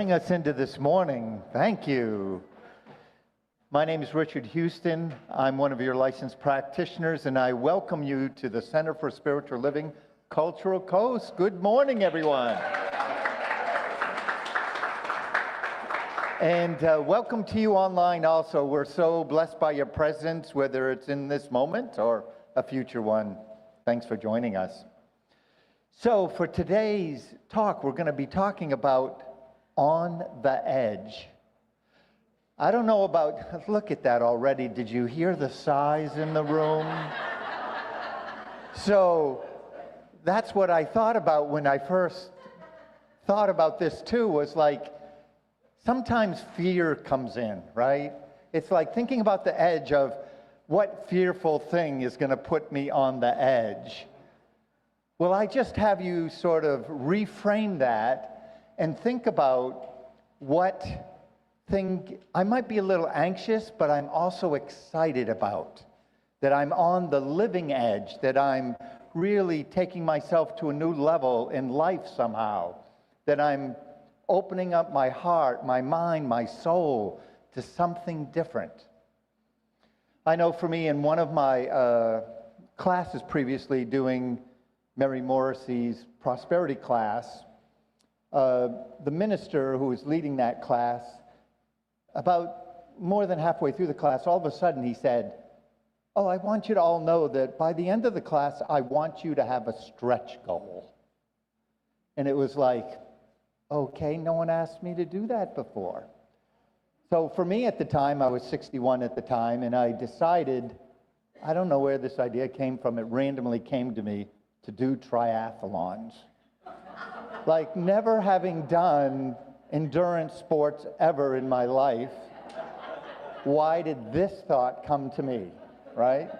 bring us into this morning. Thank you. My name is Richard Houston. I'm one of your licensed practitioners, and I welcome you to the Center for Spiritual Living, Cultural Coast. Good morning, everyone. And welcome to you online also. We're so blessed by your presence, whether it's in this moment or a future one. Thanks for joining us. So for today's talk, we're going to be talking about on the edge. I don't know about, look at that already. Did you hear the sighs in the room? So that's what I thought about when I first thought about this too, was like, sometimes fear comes in, right? It's like thinking about the edge of what fearful thing is going to put me on the edge. Well, I just have you sort of reframe that and think about what thing I might be a little anxious, but I'm also excited about. That I'm on the living edge, that I'm really taking myself to a new level in life somehow. That I'm opening up my heart, my mind, my soul to something different. I know for me, in one of my classes previously, doing Mary Morrissey's prosperity class, the minister who was leading that class, about more than halfway through the class, all of a sudden he said, "Oh, I want you to all know that by the end of the class, I want you to have a stretch goal." And it was like, okay, no one asked me to do that before. So for me at the time, I was 61 at the time, and I decided, I don't know where this idea came from, it randomly came to me, to do triathlons. Like never having done endurance sports ever in my life, why did this thought come to me, right?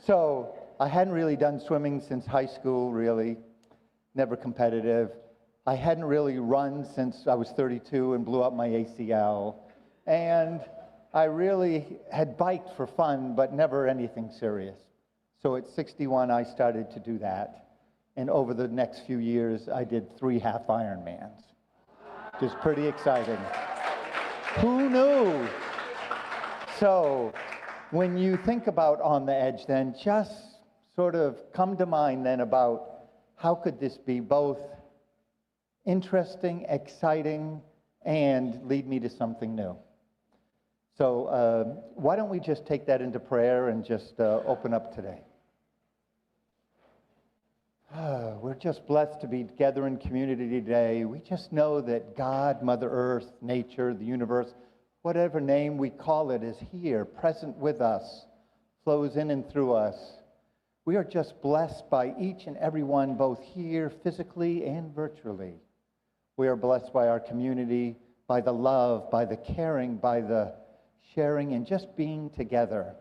So I hadn't really done swimming since high school, really, never competitive. I hadn't really run since I was 32 and blew up my ACL. And I really had biked for fun, but never anything serious. So at 61, I started to do that. And over the next few years, I did 3 half Ironmans. Just pretty exciting. Who knew? So when you think about on the edge, then just sort of come to mind then about how could this be both interesting, exciting, and lead me to something new. So why don't we just take that into prayer and just open up today. We're just blessed to be together in community today. We just know that God, Mother Earth, nature, the universe, whatever name we call it, is here, present with us, flows in and through us. We are just blessed by each and every one, both here physically and virtually. We are blessed by our community, by the love, by the caring, by the sharing, and just being together.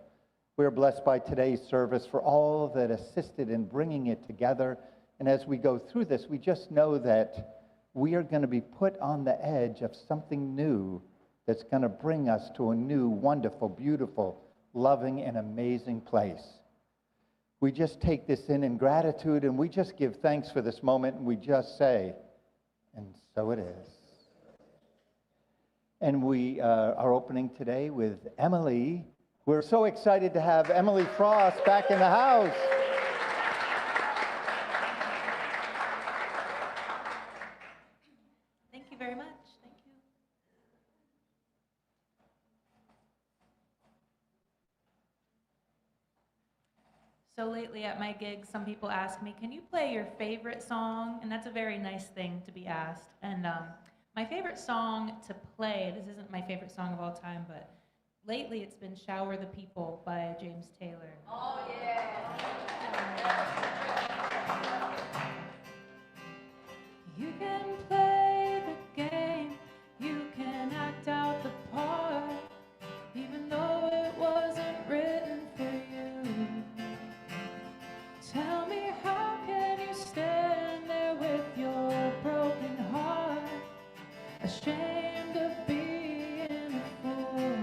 We are blessed by today's service for all that assisted in bringing it together. And as we go through this, we just know that we are going to be put on the edge of something new that's going to bring us to a new, wonderful, beautiful, loving, and amazing place. We just take this in gratitude, and we just give thanks for this moment, and we just say, and so it is. And we are opening today with Emily. We're so excited to have Emily Frost back in the house. Thank you very much. Thank you. So lately at my gigs, some people ask me, can you play your favorite song? And that's a very nice thing to be asked. And my favorite song to play, this isn't my favorite song of all time, but lately it's been Shower the People by James Taylor. Oh, yeah. You can play the game, you can act out the part, even though it wasn't written for you. Tell me, how can you stand there with your broken heart, ashamed of being a fool?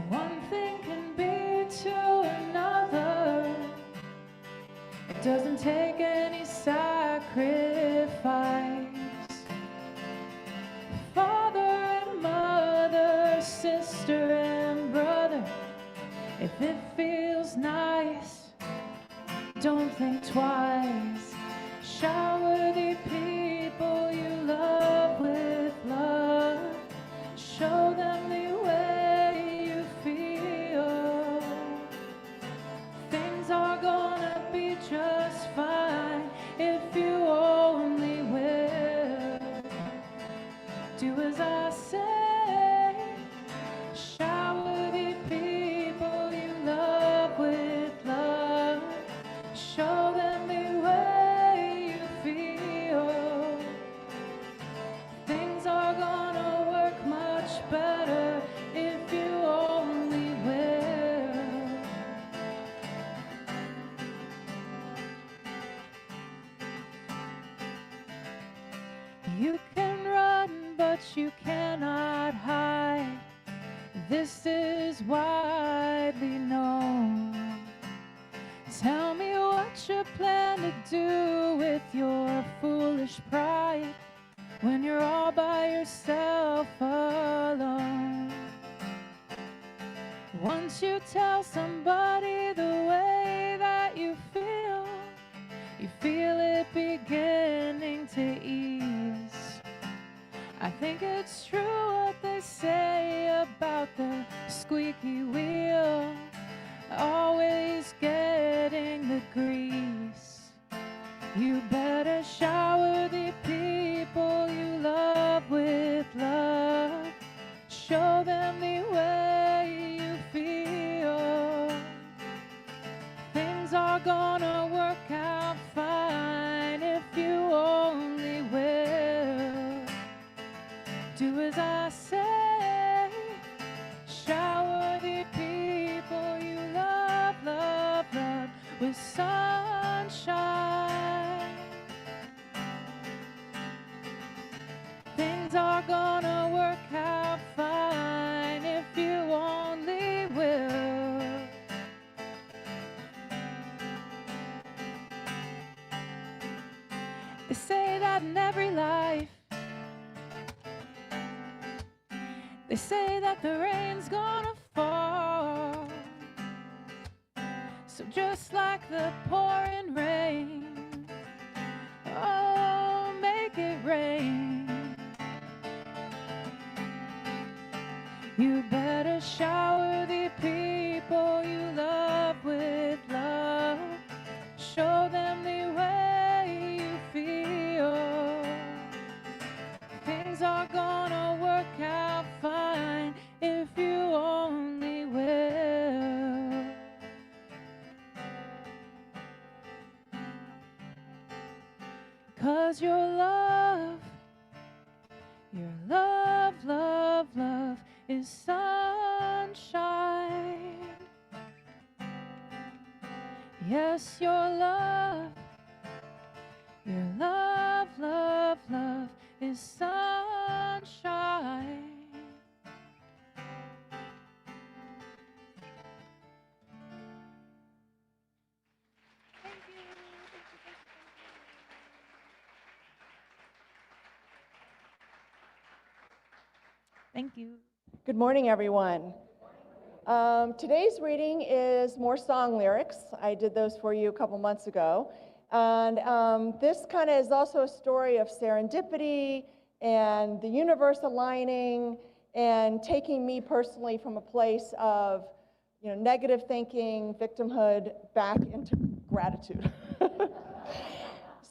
One thing can be to another. It doesn't take any sacrifice. If it feels nice, don't think twice. Shower the people you love with love. Show them the way you feel. Things are gonna be just fine if you only will. Do as I say. Shower the people you love with love. Show them the way you feel. Things are gonna work much better if you only will. You can run, but you cannot hide. This is widely known. Tell me what you plan to do with your foolish pride when you're all by yourself alone. Once you tell somebody the way that you feel it beginning to ease. I think it's true what they say about the squeaky wheel always getting the grease. You better shower the people you love with love. Show them the way you feel. Things are gonna work out fine if you only will. Do as I say. Shower the people you love, love, love with sunshine. Things are gonna work out fine if you only will. They say that in every life, they say that the rain's gonna fall. So just like the pouring rain, oh, make it rain. You better shower the people you love with love. Show them the way you feel. Things are gonna work out fine if you only will. 'Cause your love, love, love is sunshine. Yes, your love, love is sunshine. Thank you. Good morning, everyone. Today's reading is more song lyrics. I did those for you a couple months ago. And this kind of is also a story of serendipity and the universe aligning and taking me personally from a place of negative thinking, victimhood, back into gratitude.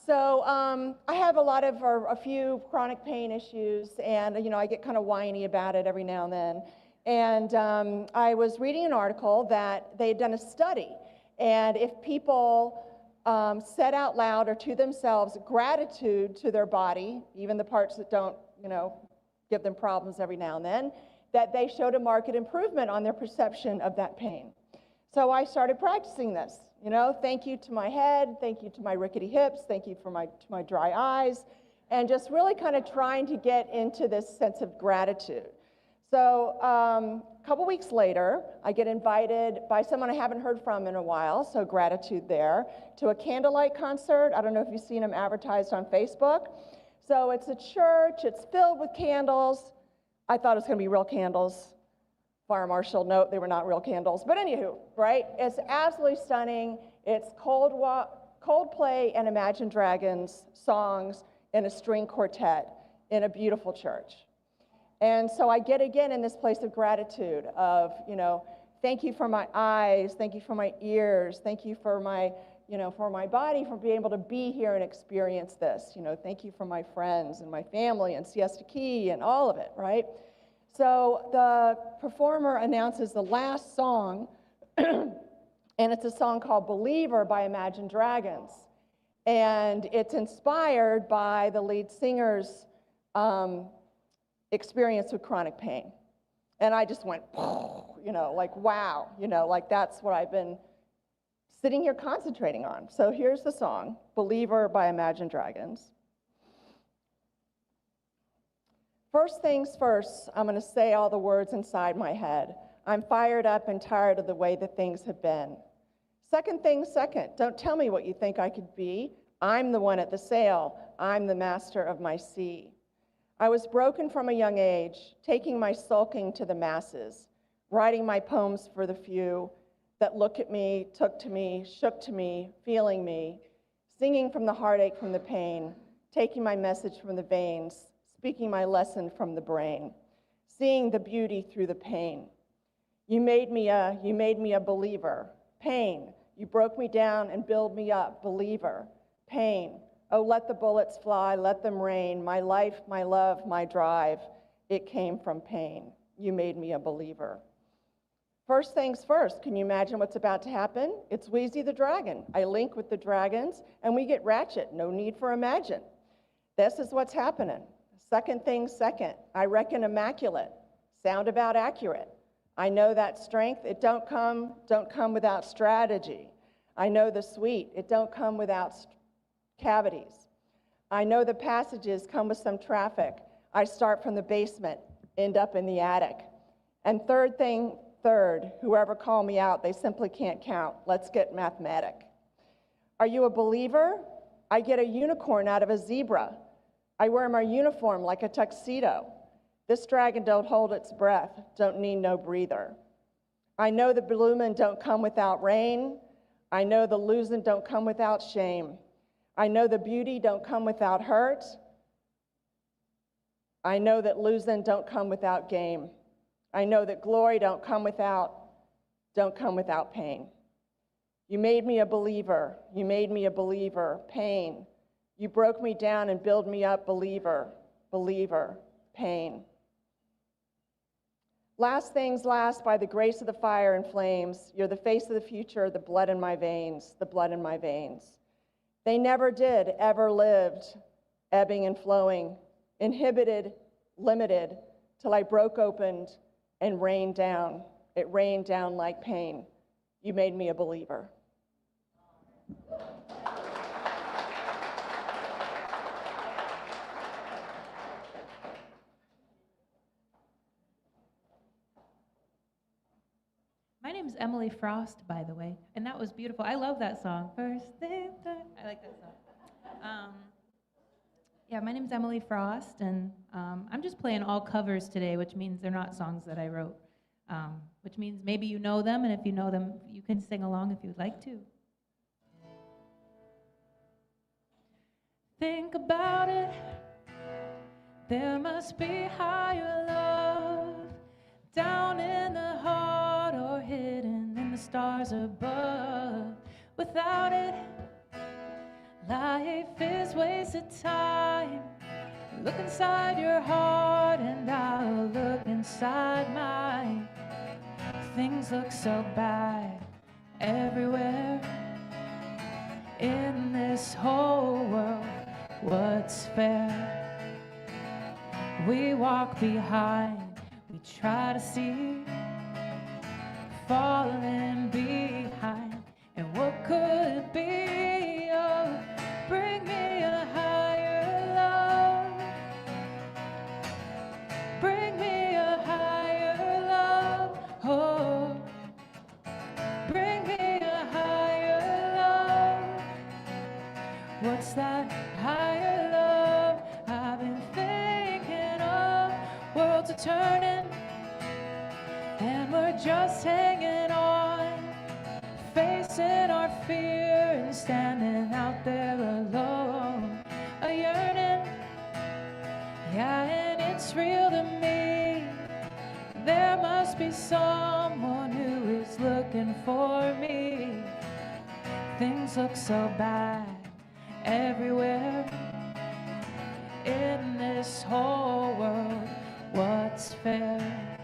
So I have a few chronic pain issues, and I get kind of whiny about it every now and then. And I was reading an article that they had done a study, and if people said out loud or to themselves gratitude to their body, even the parts that don't, give them problems every now and then, that they showed a marked improvement on their perception of that pain. So I started practicing this. Thank you to my head, thank you to my rickety hips, thank you to my dry eyes, and just really kind of trying to get into this sense of gratitude. So a couple weeks later, I get invited by someone I haven't heard from in a while, so gratitude there, to a candlelight concert. I don't know if you've seen them advertised on Facebook. So it's a church, it's filled with candles. I thought it was going to be real candles. fire marshal. No, they were not real candles. But anywho, right? It's absolutely stunning. It's Coldplay and Imagine Dragons songs in a string quartet in a beautiful church. And so I get again in this place of gratitude of, thank you for my eyes, thank you for my ears, thank you for my, for my body, for being able to be here and experience this. Thank you for my friends and my family and Siesta Key and all of it, right? So the performer announces the last song, and it's a song called Believer by Imagine Dragons. And it's inspired by the lead singer's experience with chronic pain. And I just went, like, wow, like that's what I've been sitting here concentrating on. So here's the song, Believer by Imagine Dragons. First things first, I'm going to say all the words inside my head. I'm fired up and tired of the way that things have been. Second things second, don't tell me what you think I could be. I'm the one at the sail. I'm the master of my sea. I was broken from a young age, taking my sulking to the masses, writing my poems for the few that look at me, took to me, shook to me, feeling me, singing from the heartache, from the pain, taking my message from the veins, speaking my lesson from the brain, seeing the beauty through the pain. You made me a believer. Pain, you broke me down and build me up, believer. Pain, oh, let the bullets fly, let them rain. My life, my love, my drive, it came from pain. You made me a believer. First things first, can you imagine what's about to happen? It's Wheezy the Dragon. I link with the dragons, and we get ratchet. No need for imagine. This is what's happening. Second things second, I reckon immaculate. Sound about accurate. I know that strength, it don't come without strategy. I know the sweet, it don't come without cavities. I know the passages come with some traffic. I start from the basement, end up in the attic. And third, whoever called me out, they simply can't count. Let's get mathematic. Are you a believer? I get a unicorn out of a zebra. I wear my uniform like a tuxedo. This dragon don't hold its breath, don't need no breather. I know the bloomin' don't come without rain. I know the losing don't come without shame. I know the beauty don't come without hurt. I know that losing don't come without game. I know that glory don't come without pain. You made me a believer. You made me a believer. Pain. You broke me down and build me up, believer, believer, pain. Last things last, by the grace of the fire and flames, you're the face of the future, the blood in my veins, the blood in my veins. They never did, ever lived, ebbing and flowing, inhibited, limited, till I broke open and rained down. It rained down like pain. You made me a believer. My name's Emily Frost, by the way, and that was beautiful. I love that song. First thing, I like that song. Yeah, my name's Emily Frost, and I'm just playing all covers today, which means they're not songs that I wrote, which means maybe you know them, and if you know them, you can sing along if you'd like to. Think about it, there must be higher love down in the heart or hidden in the stars above. Without it, life is wasted time. Look inside your heart and I'll look inside mine. Things look so bad everywhere in this whole world. What's fair? We walk behind, we try to see, falling behind. And what could it be? Oh, bring me a higher love. Bring me a higher love. Oh, bring me a higher love. What's that higher love I've been thinking of? Worlds are turning and just hanging on, facing our fear and standing out there alone. A yearning, yeah, and it's real to me. There must be someone who is looking for me. Things look so bad everywhere in this whole world. What's fair?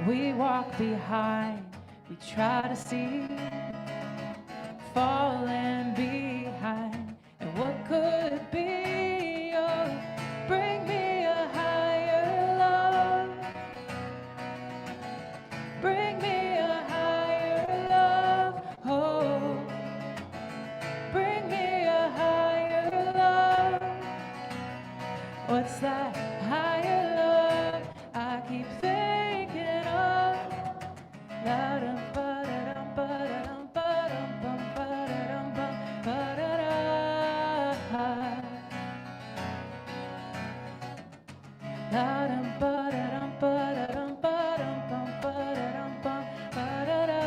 We walk behind, we try to see, falling behind. And what could it be? Oh, bring me a higher love. Bring me a higher love. Oh, bring me a higher love. What's that higher love I keep thinking of? La-dum, ba-da-dum, ba-da-dum, ba-dum, bum, ba-da-dum, bum, ba-da-da. La-dum, ba-da-dum, ba-da-dum, ba-dum, bum, ba-da-dum, bum, ba-da-da.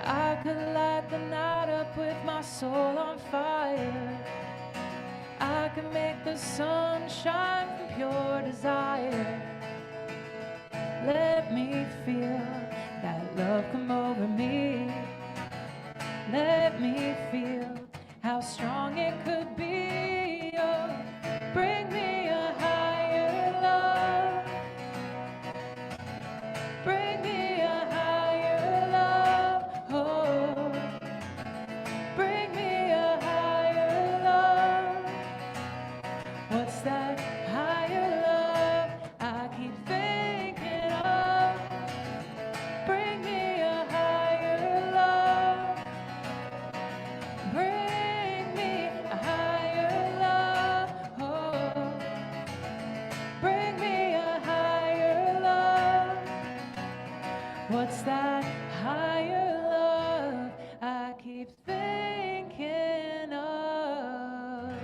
I could light the night up with my soul on fire. I could make the sun shine from pure desire. Let me feel that love come over me. Let me feel how strong it could be. Oh, bring me a higher love. Bring me a higher love. Oh, bring me a higher love. What's that higher love I keep thinking of? Bring me a higher love. Bring me a higher love. Oh, bring me a higher love. What's that higher love I keep thinking of?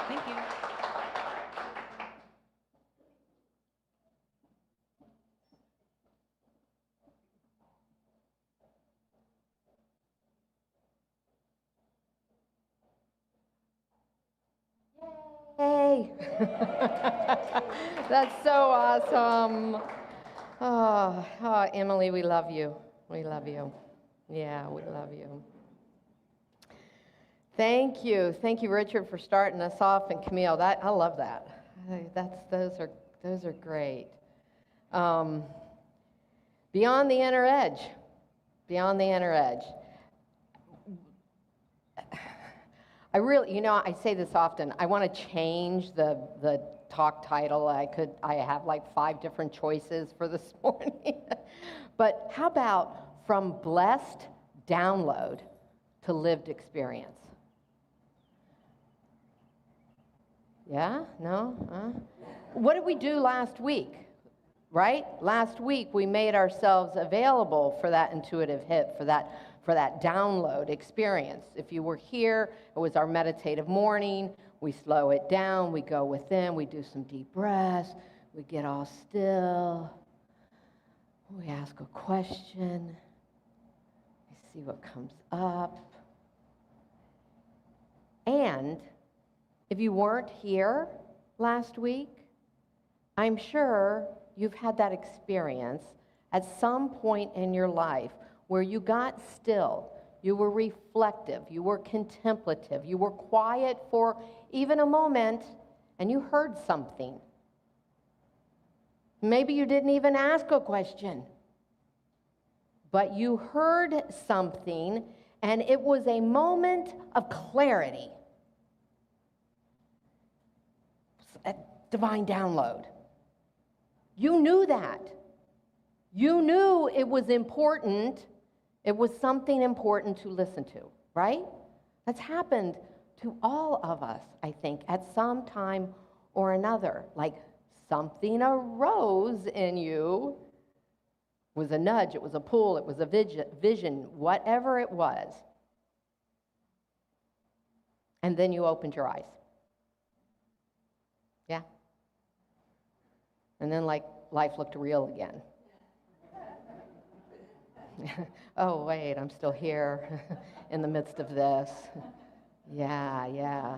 Thank you. Hey! That's so awesome. Emily, we love you. We love you. Yeah, we love you. Thank you. Thank you, Richard, for starting us off, and Camille. I love that. Those are great. Beyond the inner edge. Beyond the inner edge. I really, I say this often, I want to change the talk title. I have like 5 different choices for this morning. But how about from blessed download to lived experience? Yeah? No? What did we do last week? Right? Last week we made ourselves available for that intuitive hit, for that download experience. If you were here, it was our meditative morning. We slow it down, we go within, we do some deep breaths, we get all still, we ask a question, we see what comes up. And if you weren't here last week, I'm sure you've had that experience at some point in your life where you got still, you were reflective, you were contemplative, you were quiet for even a moment, and you heard something. Maybe you didn't even ask a question, but you heard something, and it was a moment of clarity. A divine download. You knew that. You knew it was important. It was something important to listen to, right? That's happened to all of us, I think, at some time or another. Like something arose in you. It was a nudge, it was a pull, it was a vision, whatever it was. And then you opened your eyes. Yeah. And then like life looked real again. Oh, wait, I'm still here in the midst of this. Yeah.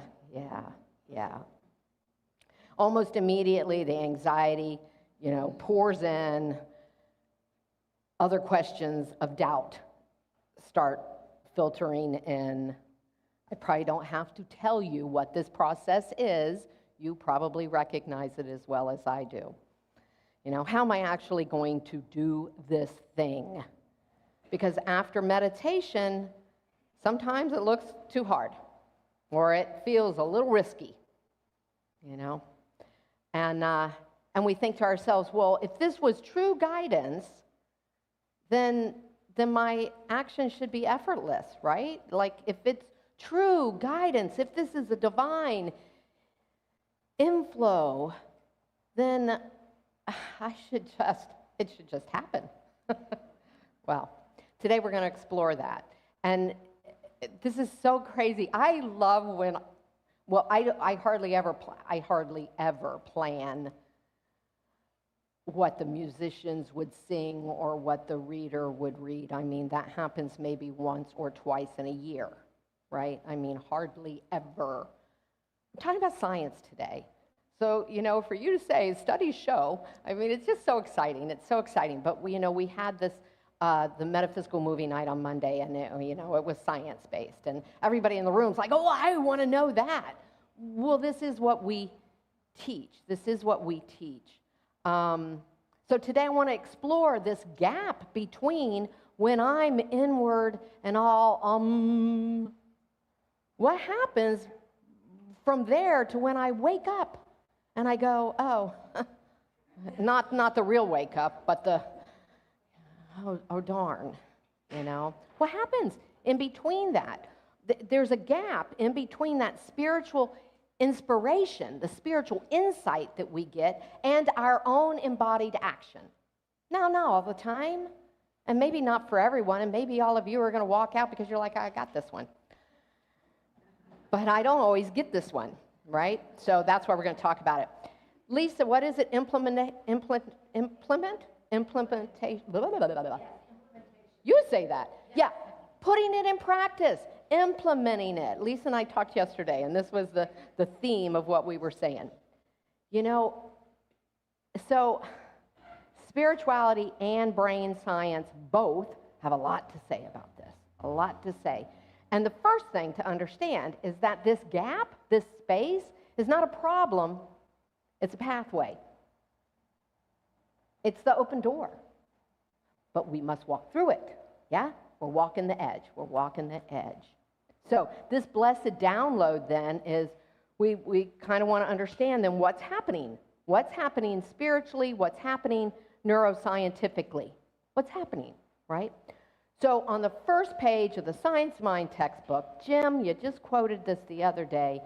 Almost immediately, the anxiety, pours in. Other questions of doubt start filtering in. I probably don't have to tell you what this process is. You probably recognize it as well as I do. How am I actually going to do this thing? Because after meditation, sometimes it looks too hard, or it feels a little risky, And we think to ourselves, well, if this was true guidance, then my action should be effortless, right? Like if it's true guidance, if this is a divine inflow, then it should just happen. Well, today we're going to explore that. And this is so crazy. I love when, I hardly ever plan what the musicians would sing or what the reader would read. I mean, that happens maybe once or twice in a year, right? I mean, hardly ever. I'm talking about science today. So, for you to say, studies show, I mean, it's just so exciting. It's so exciting. But, we had this, the metaphysical movie night on Monday, and, it was science-based. And everybody in the room's like, oh, I want to know that. Well, this is what we teach. This is what we teach. So today I want to explore this gap between when I'm inward and all, what happens from there to when I wake up and I go, oh, not the real wake up, but the, oh darn, What happens in between that? There's a gap in between that spiritual inspiration, the spiritual insight that we get, and our own embodied action. Now, not all the time, and maybe not for everyone, and maybe all of you are going to walk out because you're like, I got this one. But I don't always get this one, right? So that's why we're going to talk about it. Lisa, what is it? Implementation? You say that. Yeah. Putting it in practice. Implementing it. Lisa and I talked yesterday, and this was the theme of what we were saying. So spirituality and brain science both have a lot to say about this, a lot to say. And the first thing to understand is that this gap, this space, is not a problem, it's a pathway. It's the open door. But we must walk through it, yeah? We're walking the edge, we're walking the edge. So this blessed download then is we kind of want to understand then what's happening. What's happening spiritually, what's happening neuroscientifically. What's happening, right? So on the first page of the Science Mind textbook, Jim, you just quoted this the other day,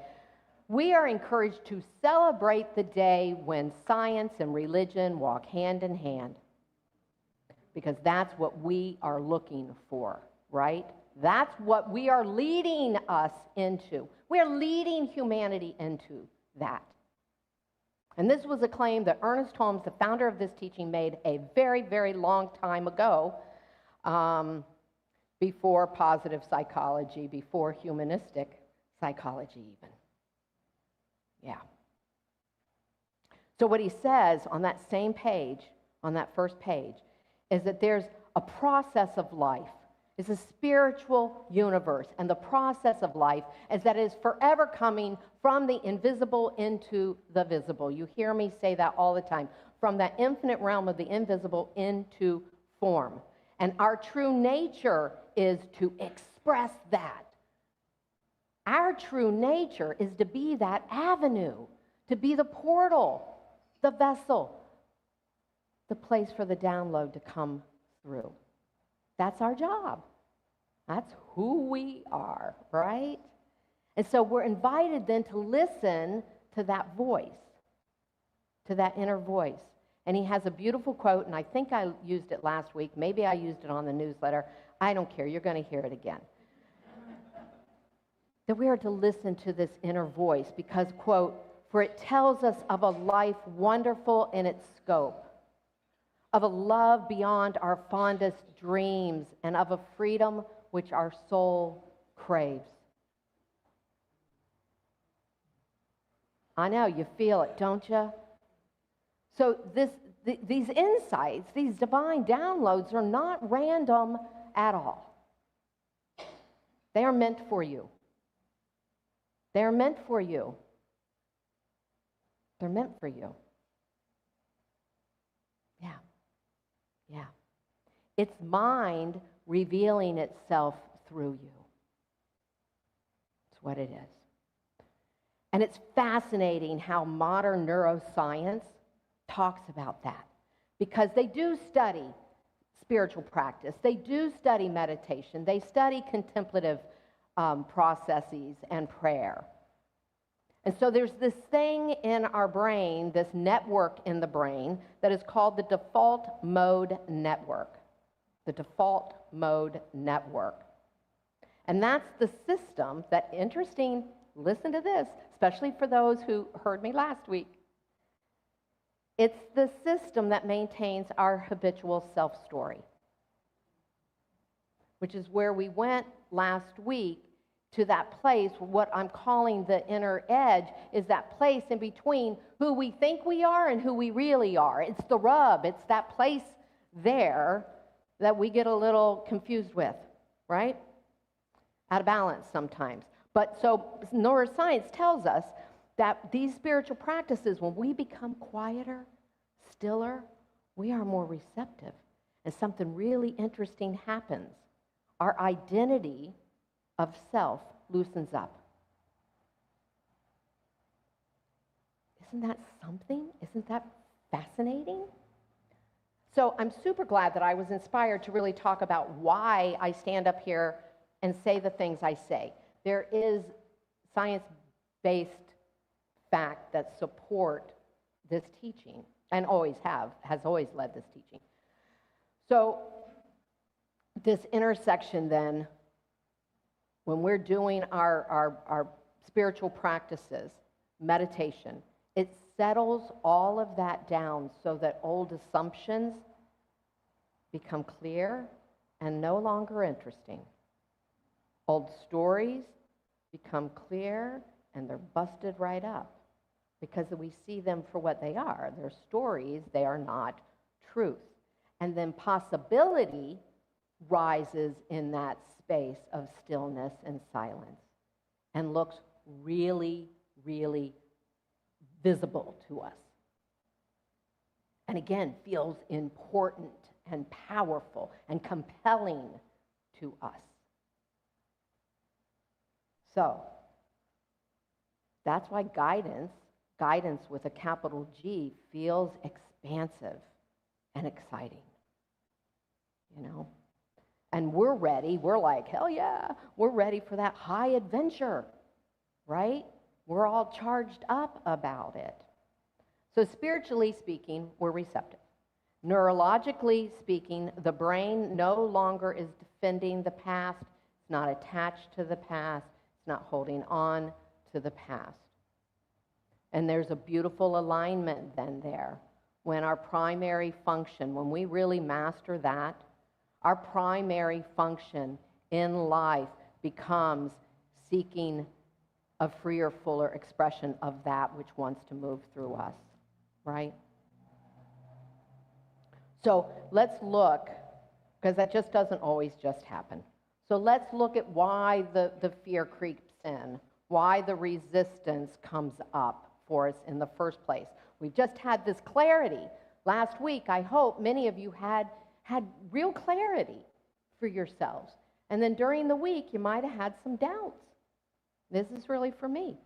we are encouraged to celebrate the day when science and religion walk hand in hand. Because that's what we are looking for, right? That's what we are leading us into. We are leading humanity into that. And this was a claim that Ernest Holmes, the founder of this teaching, made a very, very long time ago, before positive psychology, before humanistic psychology even. Yeah. So what he says on that same page, on that first page, is that there's a process of life. It's a spiritual universe, and the process of life is that it is forever coming from the invisible into the visible. You hear me say that all the time. From that infinite realm of the invisible into form. And our true nature is to express that. Our true nature is to be that avenue, to be the portal, the vessel, the place for the download to come through. That's our job. That's who we are, right? And so we're invited then to listen to that voice, to that inner voice. And he has a beautiful quote, and I think I used it last week. Maybe I used it on the newsletter. I don't care. You're going to hear it again. that we are to listen to this inner voice because, quote, for it tells us of a life wonderful in its scope, of a love beyond our fondest dreams, and of a freedom which our soul craves. I know, you feel it, don't you? So these insights, these divine downloads are not random at all. They are meant for you. They are meant for you. They're meant for you. Yeah. Yeah. It's mind revealing itself through you. It's what it is. And it's fascinating how modern neuroscience talks about that, because they do study spiritual practice, they do study meditation, they study contemplative processes and prayer. And so there's this thing in our brain, this network in the brain, that is called the default mode network. The default mode network. And that's the system that, interesting, listen to this, especially for those who heard me last week. It's the system that maintains our habitual self-story, which is where we went last week to that place. What I'm calling the inner edge is that place in between who we think we are and who we really are. It's the rub. It's that place there that we get a little confused with, right? Out of balance sometimes. But so neuroscience tells us that these spiritual practices, when we become quieter, stiller, we are more receptive. And something really interesting happens. Our identity of self loosens up. Isn't that something? Isn't that fascinating? So I'm super glad that I was inspired to really talk about why I stand up here and say the things I say. There is science-based fact that support this teaching, and has always led this teaching. So this intersection then, when we're doing our spiritual practices, meditation, it settles all of that down so that old assumptions become clear and no longer interesting. Old stories become clear and they're busted right up because we see them for what they are. They're stories, they are not truth. And then possibility rises in that space of stillness and silence and looks really, really visible to us. And again, feels important and powerful and compelling to us. So, that's why guidance with a capital G, feels expansive and exciting. You know? And we're ready. We're like, hell yeah, we're ready for that high adventure, right? We're all charged up about it. So spiritually speaking, we're receptive. Neurologically speaking, the brain no longer is defending the past. It's not attached to the past. It's not holding on to the past. And there's a beautiful alignment then there. When our primary function, when we really master that, our primary function in life becomes seeking a freer, fuller expression of that which wants to move through us, right? So let's look, because that just doesn't always just happen. So let's look at why the fear creeps in, why the resistance comes up for us in the first place. We've just had this clarity. Last week, I hope many of you had real clarity for yourselves. And then during the week, you might have had some doubts. This is really for me.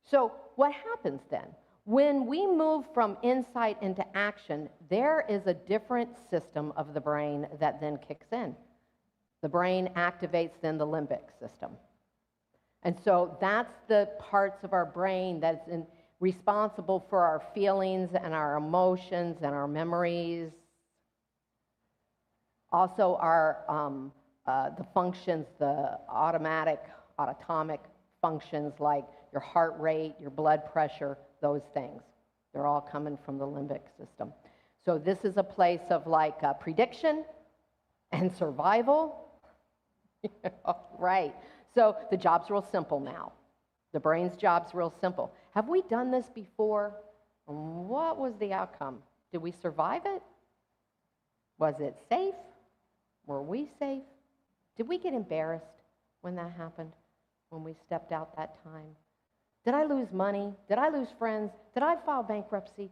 So what happens then? When we move from insight into action, there is a different system of the brain that then kicks in. The brain activates then the limbic system. And so that's the parts of our brain that's responsible for our feelings and our emotions and our memories. Also the functions, the autonomic functions like your heart rate, your blood pressure, those things. They're all coming from the limbic system. So this is a place of like prediction and survival. Right. So the job's real simple now. The brain's job's real simple. Have we done this before? What was the outcome? Did we survive it? Was it safe? Were we safe? Did we get embarrassed when that happened, when we stepped out that time? Did I lose money? Did I lose friends? Did I file bankruptcy?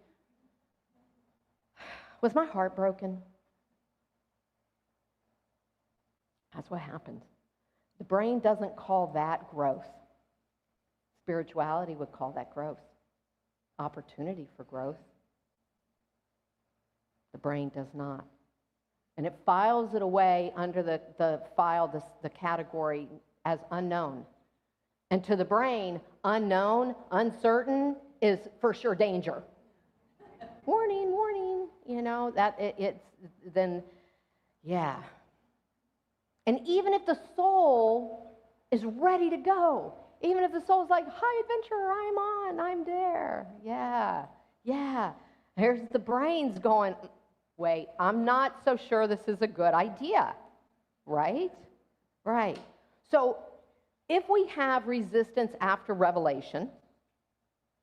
Was my heart broken? That's what happens. The brain doesn't call that growth. Spirituality would call that growth. Opportunity for growth. The brain does not. And it files it away under the category as unknown. And to the brain, unknown, uncertain is for sure danger. Warning, warning, yeah. And even if the soul is ready to go, even if the soul's like, high adventure, I'm there. Yeah. Here's the brain's going, wait, I'm not so sure this is a good idea, right? Right. So if we have resistance after revelation,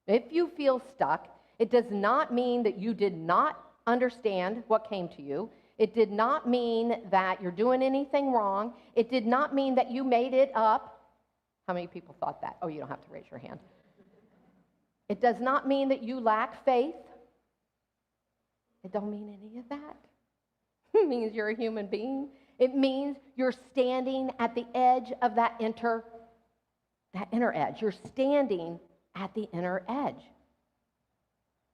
if you feel stuck, it does not mean that you did not understand what came to you. It did not mean that you're doing anything wrong. It did not mean that you made it up. How many people thought that? Oh, you don't have to raise your hand. It does not mean that you lack faith. It don't mean any of that. It means you're a human being. It means you're standing at the edge of that inner edge. You're standing at the inner edge.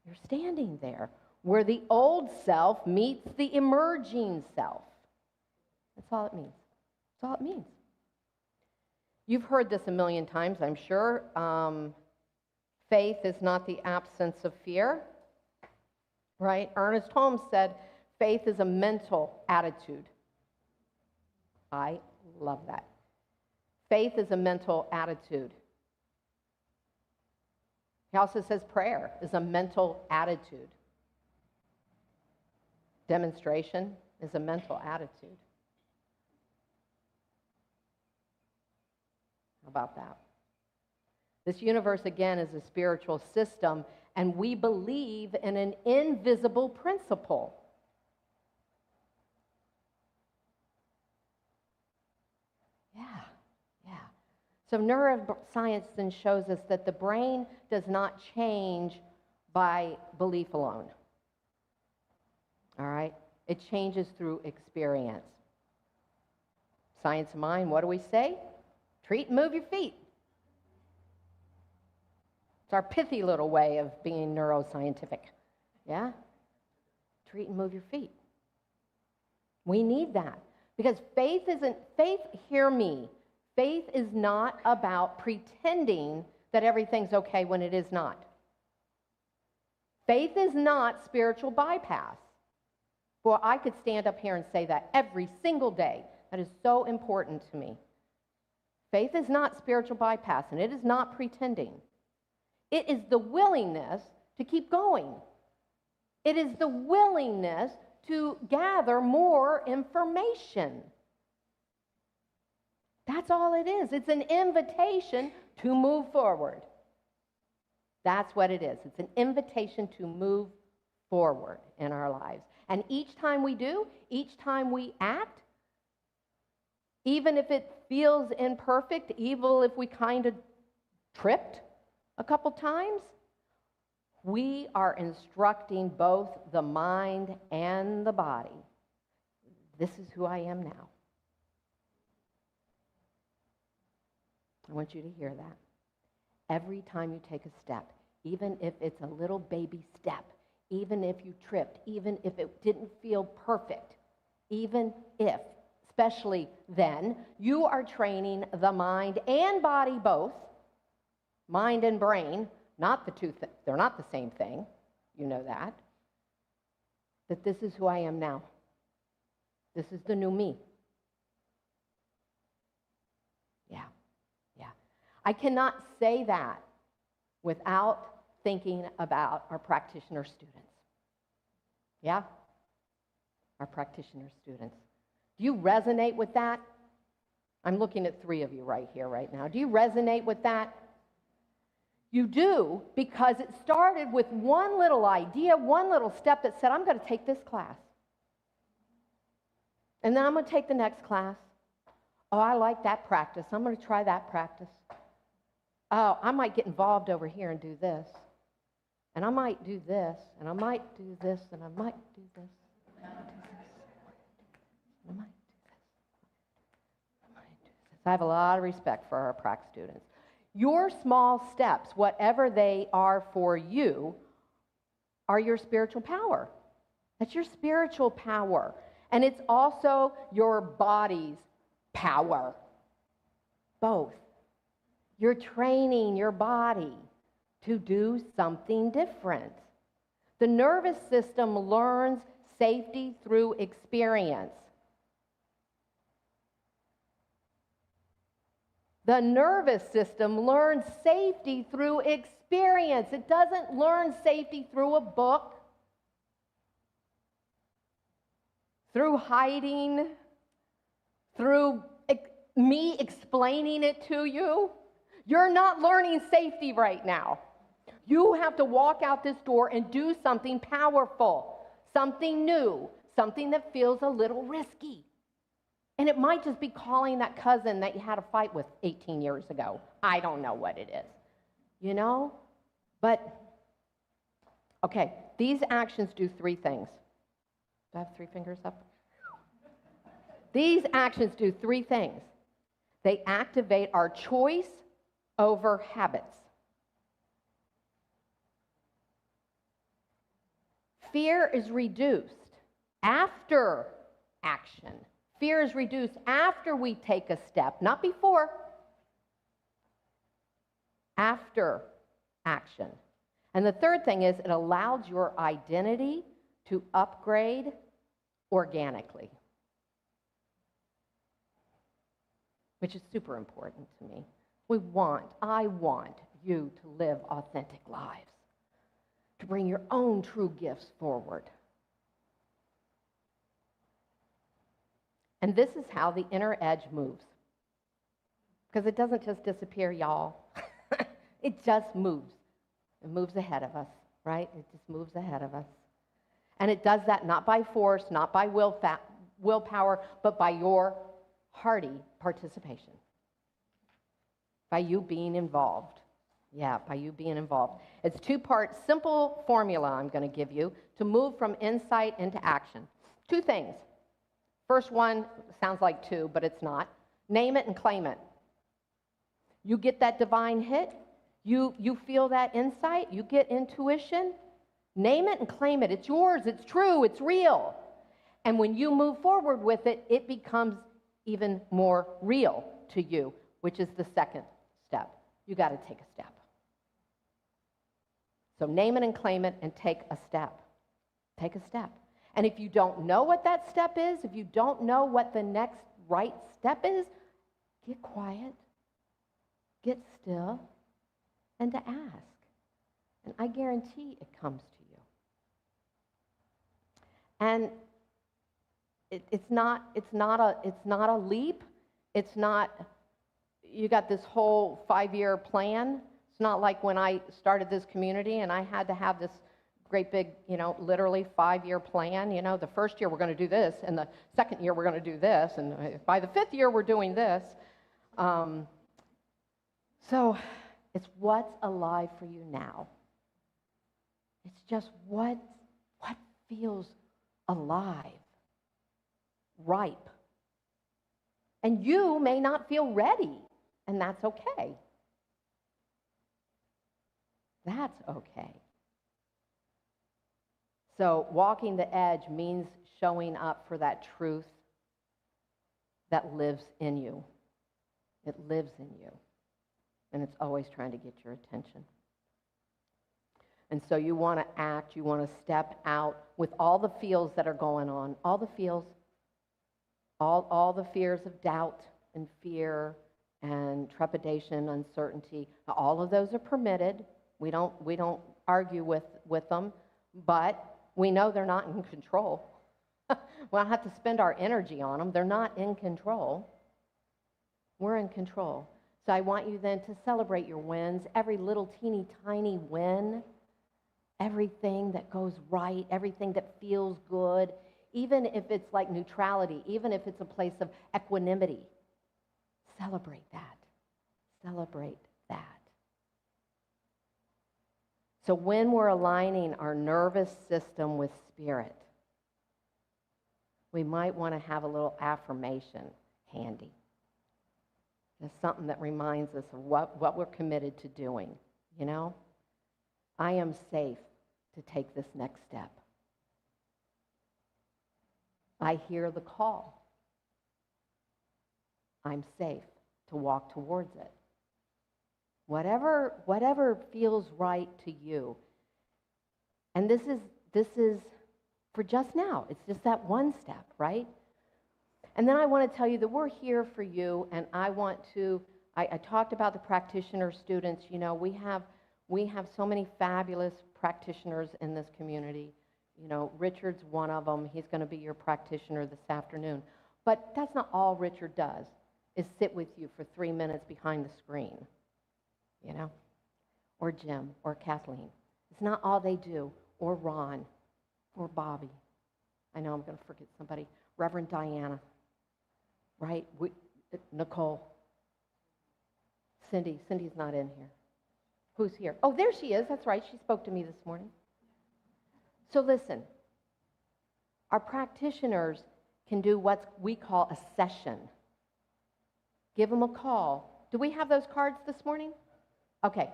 You're standing there where the old self meets the emerging self. That's all it means. That's all it means. You've heard this a million times, I'm sure. Faith is not the absence of fear, right? Ernest Holmes said, faith is a mental attitude. I love that. Faith is a mental attitude. He also says prayer is a mental attitude. Demonstration is a mental attitude. How about that? This universe, again, is a spiritual system, and we believe in an invisible principle. Yeah. So neuroscience then shows us that the brain does not change by belief alone. All right? It changes through experience. Science of mind, what do we say? Treat and move your feet. It's our pithy little way of being neuroscientific. Yeah? Treat and move your feet. We need that. Because faith, hear me, faith is not about pretending that everything's okay when it is not. Faith is not spiritual bypass. Boy, I could stand up here and say that every single day. That is so important to me. Faith is not spiritual bypass, and it is not pretending. It is the willingness to keep going. It is the willingness to gather more information. That's all it is. It's an invitation to move forward. That's what it is. It's an invitation to move forward in our lives. And each time we do, each time we act, even if it feels imperfect, even if we kind of tripped a couple times, we are instructing both the mind and the body. This is who I am now. I want you to hear that. Every time you take a step, even if it's a little baby step, even if you tripped, even if it didn't feel perfect, even if, especially then, you are training the mind and body both, mind and brain, not the two, they're not the same thing, you know that this is who I am now. This is the new me. Yeah. I cannot say that without thinking about our practitioner students. Yeah? Our practitioner students. Do you resonate with that? I'm looking at 3 of you right here, right now. Do you resonate with that? You do, because it started with one little idea, one little step that said, I'm going to take this class. And then I'm going to take the next class. Oh, I like that practice. I'm going to try that practice. Oh, I might get involved over here and do this. And I might do this, and I might do this, and I might do this. I might do this. I have a lot of respect for our prac students. Your small steps, whatever they are for you, are your spiritual power. That's your spiritual power. And it's also your body's power. Both. You're training your body to do something different. The nervous system learns safety through experience. The nervous system learns safety through experience. It doesn't learn safety through a book, through hiding, through me explaining it to you. You're not learning safety right now. You have to walk out this door and do something powerful, something new, something that feels a little risky. And it might just be calling that cousin that you had a fight with 18 years ago. I don't know what it is, you know? But, okay, these actions do 3 things. Do I have 3 fingers up? These actions do 3 things. They activate our choice over habits. Fear is reduced after action. Fear is reduced after we take a step, not before. After action. And the third thing is it allows your identity to upgrade organically, which is super important to me. I want you to live authentic lives, to bring your own true gifts forward. And this is how the inner edge moves. Because it doesn't just disappear, y'all. It just moves. It moves ahead of us, right? It just moves ahead of us. And it does that not by force, not by willpower, but by your hearty participation. By you being involved. Yeah, by you being involved. It's 2-part simple formula I'm going to give you to move from insight into action. 2 things. First one sounds like 2, but it's not. Name it and claim it. You get that divine hit. You feel that insight. You get intuition. Name it and claim it. It's yours. It's true. It's real. And when you move forward with it, it becomes even more real to you, which is the second step. You got to take a step. So name it and claim it and take a step. Take a step. And if you don't know what that step is, if you don't know what the next right step is, get quiet, get still, and to ask. And I guarantee it comes to you. And it's not a leap. It's not, you got this whole 5-year plan. It's not like when I started this community and I had to have this great big, literally 5-year plan. The first year we're going to do this, and the second year we're going to do this, and by the 5th year we're doing this. So it's what's alive for you now. It's just what feels alive, ripe. And you may not feel ready, and that's okay. That's okay. So walking the edge means showing up for that truth that lives in you. It lives in you. And it's always trying to get your attention. And so you want to act, you want to step out with all the feels that are going on, all the feels, all the fears of doubt and fear and trepidation, uncertainty. All of those are permitted. We don't argue with them, but we know they're not in control. We don't have to spend our energy on them. They're not in control. We're in control. So I want you then to celebrate your wins, every little teeny tiny win, everything that goes right, everything that feels good, even if it's like neutrality, even if it's a place of equanimity. Celebrate that. Celebrate that. So when we're aligning our nervous system with spirit, we might want to have a little affirmation handy. It's something that reminds us of what we're committed to doing, you know? I am safe to take this next step. I hear the call. I'm safe to walk towards it. Whatever feels right to you. And this is for just now. It's just that one step, right? And then I want to tell you that we're here for you, and I talked about the practitioner students. You know, we have so many fabulous practitioners in this community. You know, Richard's one of them. He's going to be your practitioner this afternoon. But that's not all Richard does, is sit with you for 3 minutes behind the screen, you know, or Jim, or Kathleen. It's not all they do, or Ron, or Bobby. I know I'm going to forget somebody. Reverend Diana, right? Nicole. Cindy's not in here. Who's here? Oh, there she is. That's right. She spoke to me this morning. So listen, our practitioners can do what we call a session. Give them a call. Do we have those cards this morning? Okay.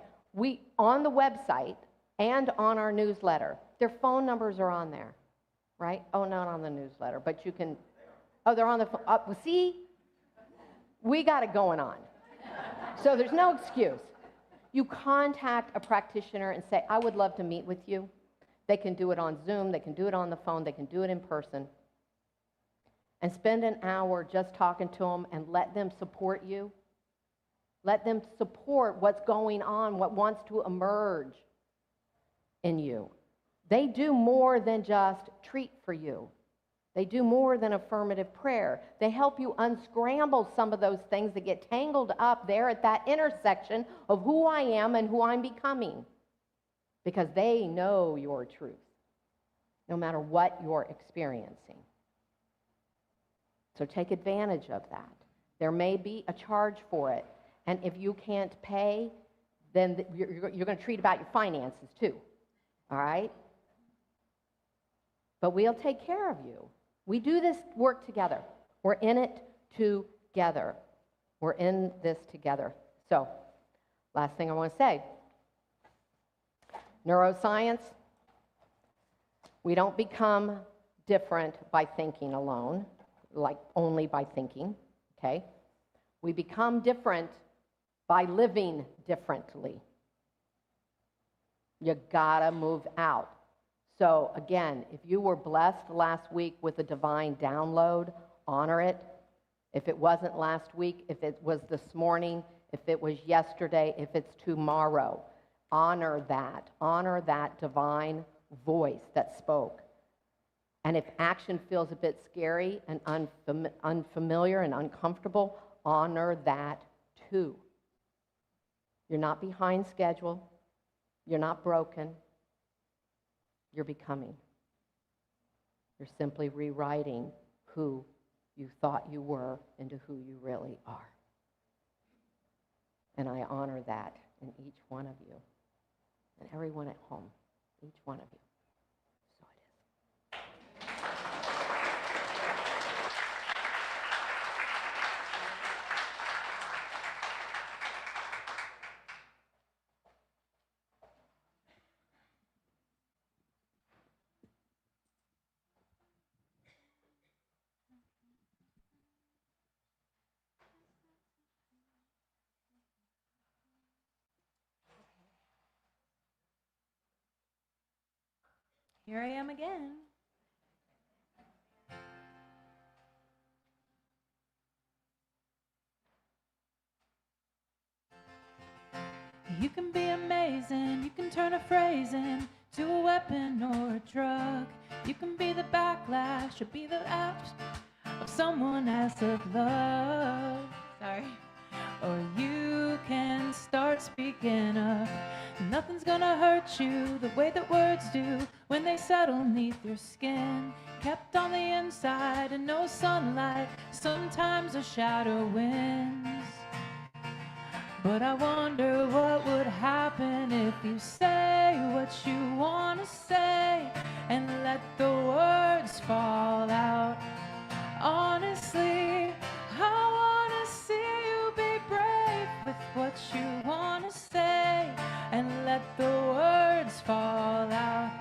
On the website and on our newsletter, their phone numbers are on there, right? Oh, not on the newsletter, but you can, oh, they're on the phone. Well, see, we got it going on. So there's no excuse. You contact a practitioner and say, I would love to meet with you. They can do it on Zoom, they can do it on the phone, they can do it in person. And spend an hour just talking to them and let them support you. Let them support what's going on, what wants to emerge in you. They do more than just treat for you. They do more than affirmative prayer. They help you unscramble some of those things that get tangled up there at that intersection of who I am and who I'm becoming. Because they know your truth, no matter what you're experiencing. So take advantage of that. There may be a charge for it. And if you can't pay, then you're going to treat about your finances too. All right? But we'll take care of you. We do this work together. We're in it together. We're in this together. So, last thing I want to say. Neuroscience, we don't become different by thinking alone, like only by thinking, okay? We become different by living differently. You gotta move out. So again, if you were blessed last week with a divine download, honor it. If it wasn't last week, if it was this morning, if it was yesterday, if it's tomorrow, honor that divine voice that spoke. And if action feels a bit scary and unfamiliar and uncomfortable, honor that too. You're not behind schedule. You're not broken. You're becoming. You're simply rewriting who you thought you were into who you really are. And I honor that in each one of you. And everyone at home, each one of you. So it is. Here I am again. You can be amazing, you can turn a phrase into a weapon or a drug. You can be the backlash or be the lapse of someone else of love. Sorry. Or you can start speaking up. Nothing's gonna hurt you the way that words do when they settle neath your skin. Kept on the inside and no sunlight, sometimes a shadow wins. But I wonder what would happen if you say what you want to say and let the words fall out. Honestly, I want to see you be brave with what you want to say and let the words fall out.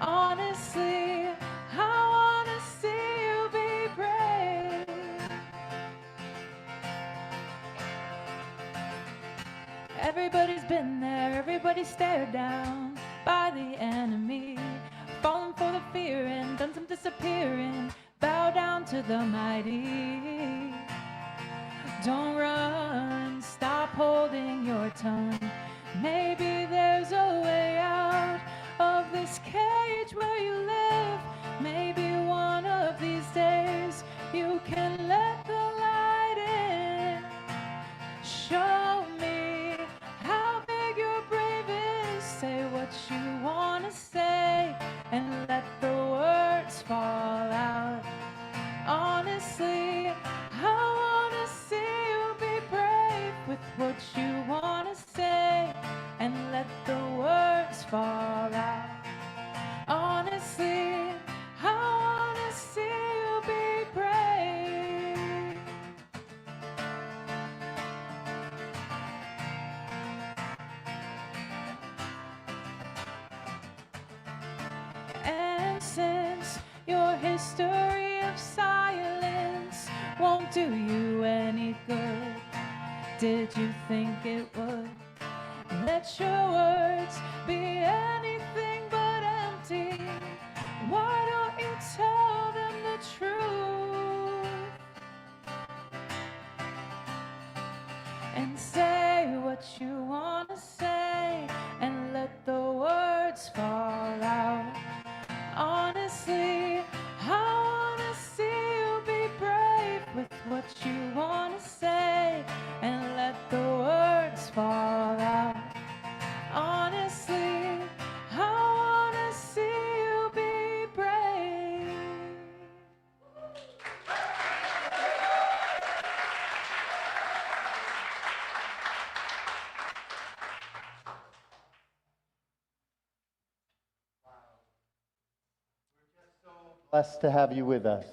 Honestly, I want to see you be brave. Everybody's been there, everybody's stared down by the enemy, fallen for the fear and done some disappearing. Bow down to the mighty. Don't run, stop holding your tongue. Maybe there's a way out of this cage where you live. Maybe one of these days you can let the light in. Show me how big your brave is. Say what you want to say and let the words fall out. Honestly, I want to see you be brave with what you want to say and let the words fall out. Honestly, I want to see you be brave. And since your history of silence won't do you any good, did you think it would? Let your words be anything but empty. Why don't you tell them the truth and say what you want to say and let the words fall out? Honestly, I want to see you be brave with what you want to say and let the words fall out. Honestly, I want to see you be brave. Blessed to have you with us.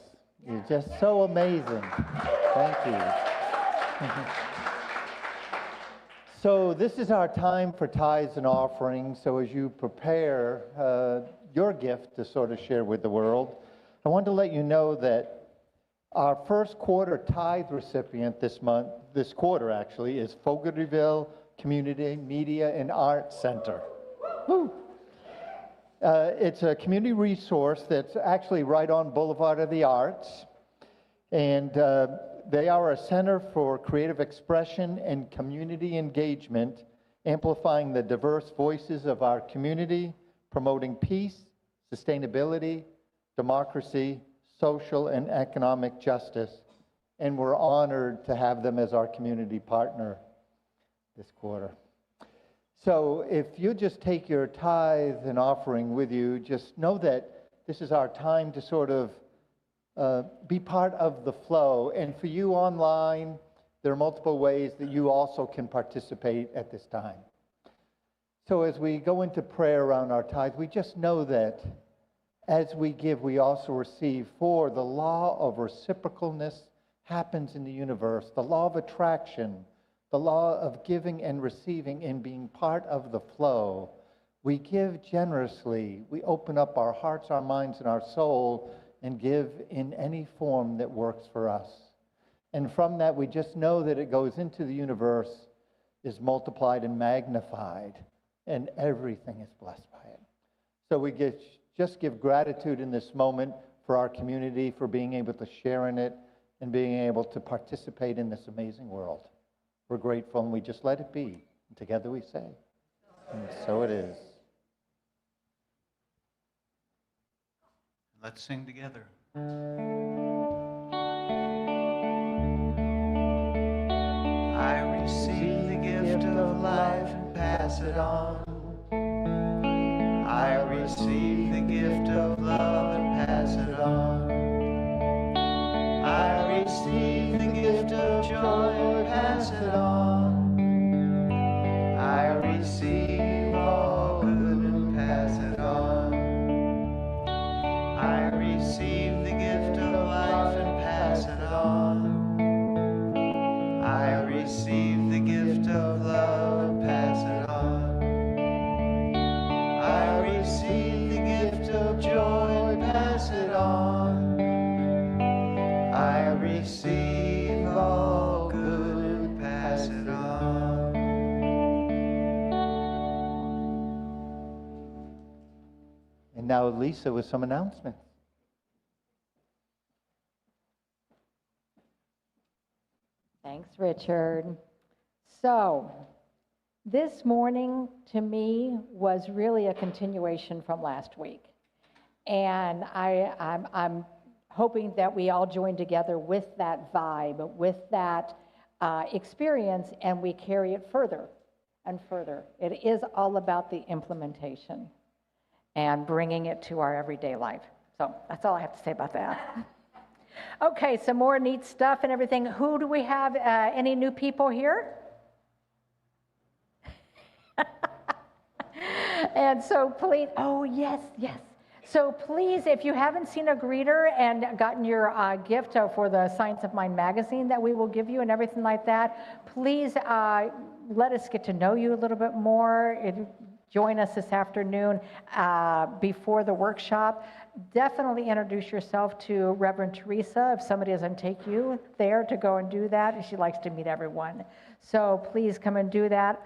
You're just so amazing. Thank you. So this is our time for tithes and offerings. So as you prepare your gift to sort of share with the world, I want to let you know that our first quarter tithe recipient this quarter actually, is Fogartyville Community Media and Arts Center. Woo! It's a community resource that's actually right on Boulevard of the Arts. And they are a center for creative expression and community engagement, amplifying the diverse voices of our community, promoting peace, sustainability, democracy, social and economic justice. And we're honored to have them as our community partner this quarter. So if you just take your tithe and offering with you, just know that this is our time to sort of be part of the flow. And for you online, there are multiple ways that you also can participate at this time. So as we go into prayer around our tithe, we just know that as we give, we also receive. For the law of reciprocalness happens in the universe, the law of attraction, the law of giving and receiving and being part of the flow. We give generously. We open up our hearts, our minds, and our soul and give in any form that works for us. And from that, we just know that it goes into the universe, is multiplied and magnified, and everything is blessed by it. So we just give gratitude in this moment for our community, for being able to share in it and being able to participate in this amazing world. We're grateful, and we just let it be And together we say, and so it is. Let's sing together. I receive the gift of life and pass it on. I receive the gift of love and pass it on. I receive the gift of joy and pass it on. I receive all good and pass it on. I receive the gift of life and pass it on. I receive the gift of love and pass it on. I receive the gift of joy and pass it on. I receive all good and pass it on. And now Lisa with some announcements. Thanks, Richard. So, this morning to me was really a continuation from last week. And I'm hoping that we all join together with that vibe, with that experience, and we carry it further and further. It is all about the implementation and bringing it to our everyday life. So that's all I have to say about that. Okay, some more neat stuff and everything. Who do we have? Any new people here? And so please, oh yes, yes. So please, if you haven't seen a greeter and gotten your gift for the Science of Mind magazine that we will give you and everything like that, please let us get to know you a little bit more. Join us this afternoon before the workshop. Definitely introduce yourself to Reverend Theresa if somebody doesn't take you there to go and do that. She likes to meet everyone. So please come and do that.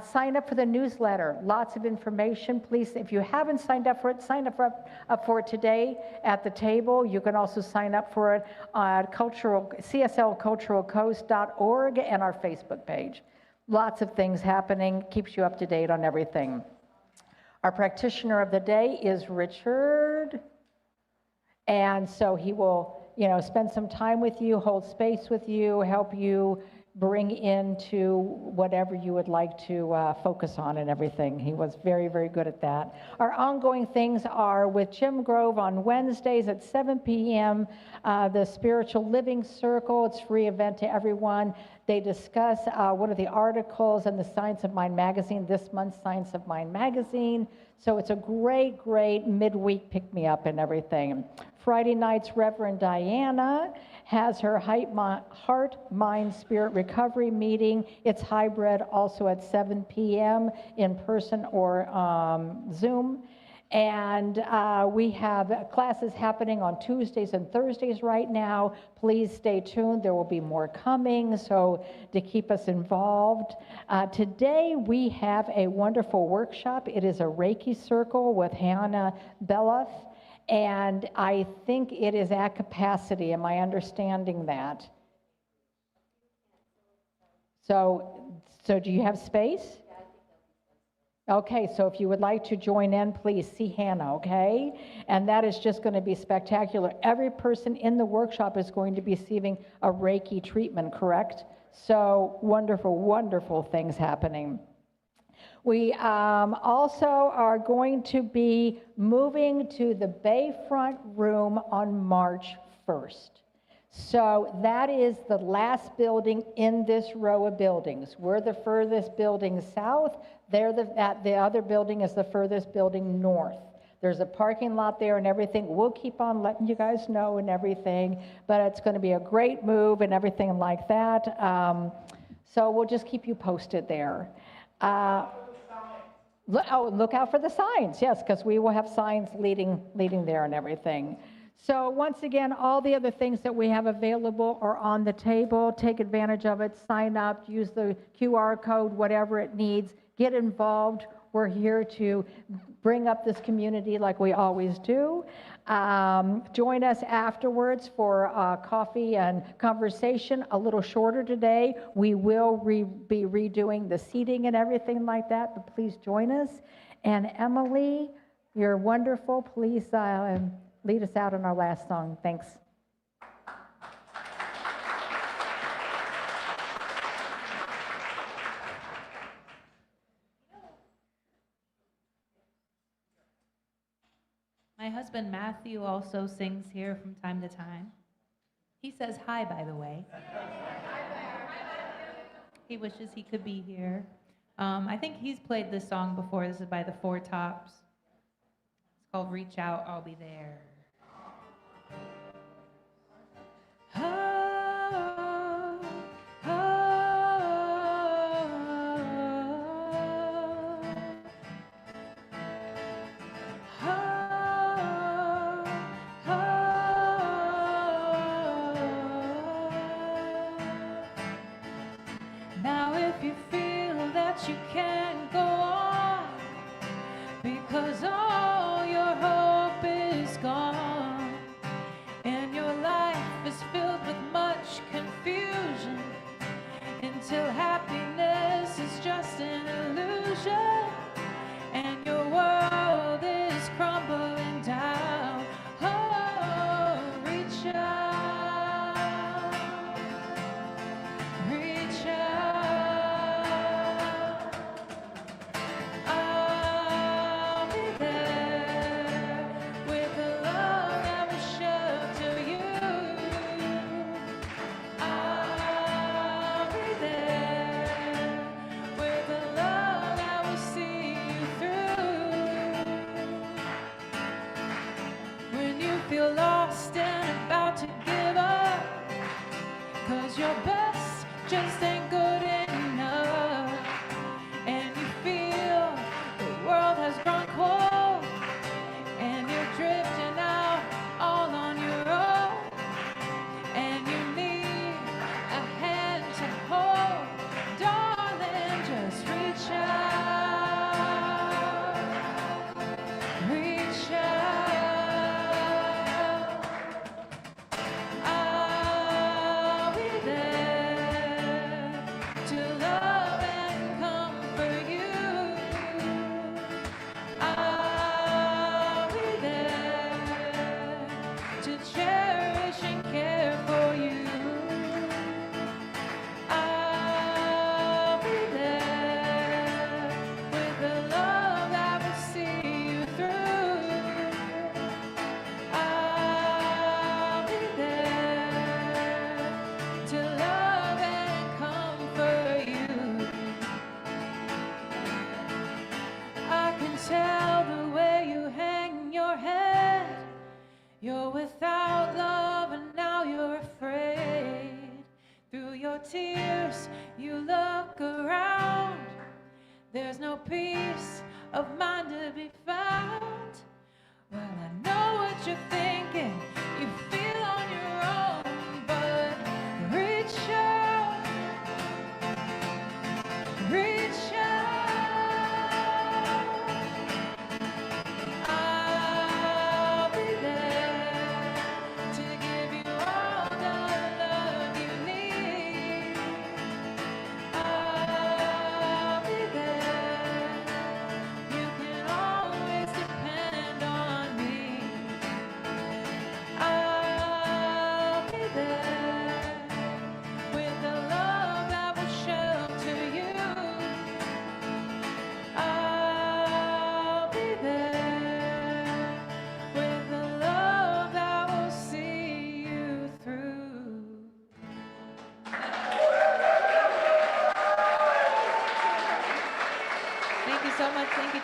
Sign up for the newsletter. Lots of information. Please, if you haven't signed up for it, sign up for it today at the table. You can also sign up for it at CSLCulturalCoast.org and our Facebook page. Lots of things happening, keeps you up to date on everything. Our practitioner of the day is Richard. And so he will, spend some time with you, hold space with you, help you bring into whatever you would like to focus on and everything. He was very, very good at that. Our ongoing things are with Jim Grove on Wednesdays at 7 p.m., the Spiritual Living Circle. It's a free event to everyone. They discuss one of the articles in the Science of Mind magazine, this month's Science of Mind magazine. So it's a great, great midweek pick-me-up and everything. Friday nights, Reverend Diana has her Heart, Mind, Spirit Recovery meeting. It's hybrid, also at 7 p.m. in person or Zoom. And we have classes happening on Tuesdays and Thursdays right now. Please stay tuned. There will be more coming, so to keep us involved. Today we have a wonderful workshop. It is a Reiki circle with Hannah Beloff. And I think it is at capacity. Am I understanding that? So do you have space? Okay, so if you would like to join in, please see Hannah, okay? And that is just going to be spectacular. Every person in the workshop is going to be receiving a Reiki treatment, correct? So wonderful, wonderful things happening. We also are going to be moving to the Bayfront Room on March 1st. So that is the last building in this row of buildings. We're the furthest building south. The other building is the furthest building north. There's a parking lot there and everything. We'll keep on letting you guys know and everything, but it's going to be a great move and everything like that. So we'll just keep you posted there. Look out for the signs, yes, because we will have signs leading there and everything. So once again, all the other things that we have available are on the table. Take advantage of it, sign up, use the QR code, whatever it needs. Get involved. We're here to bring up this community like we always do. Join us afterwards for coffee and conversation, a little shorter today. We will be redoing the seating and everything like that, but please join us. And Emily, you're wonderful. Please lead us out in our last song. Thanks. My husband Matthew also sings here from time to time. He says hi, by the way. He wishes he could be here. I think he's played this song before. This is by the Four Tops. It's called Reach Out, I'll Be There. Oh, oh, Now if you feel that you can't go on because all your hope is gone and your life is filled with much confusion until happiness is just an illusion and your world is crumbling down, oh, reach out, reach out. I'll be there with a love that will shelter you. I'll be there with a love that will see you through. When you feel lost and about to give up, 'cause your best just ain't good enough, and you feel the world has grown cold, and you're drifting out all on your own, and you need a hand to hold, darling, just reach out, reach out. I'll be there to love and comfort you. I'll be there to cherish and care for you. I'll be there with a love that will see you through. I'll be there to love and comfort you. I can tell the way you hang your head. You're without love and now you're afraid. Through your tears, you look around. There's no peace of mind to be found. Well, I know what you're thinking. You feel on your own, but reach out, reach out. I'll be there to give you all the love you need. I'll be there. You can always depend on me. I'll be there with a love that will shelter you. I'll be there with a love that will see you through. Thank you so much. Thank you.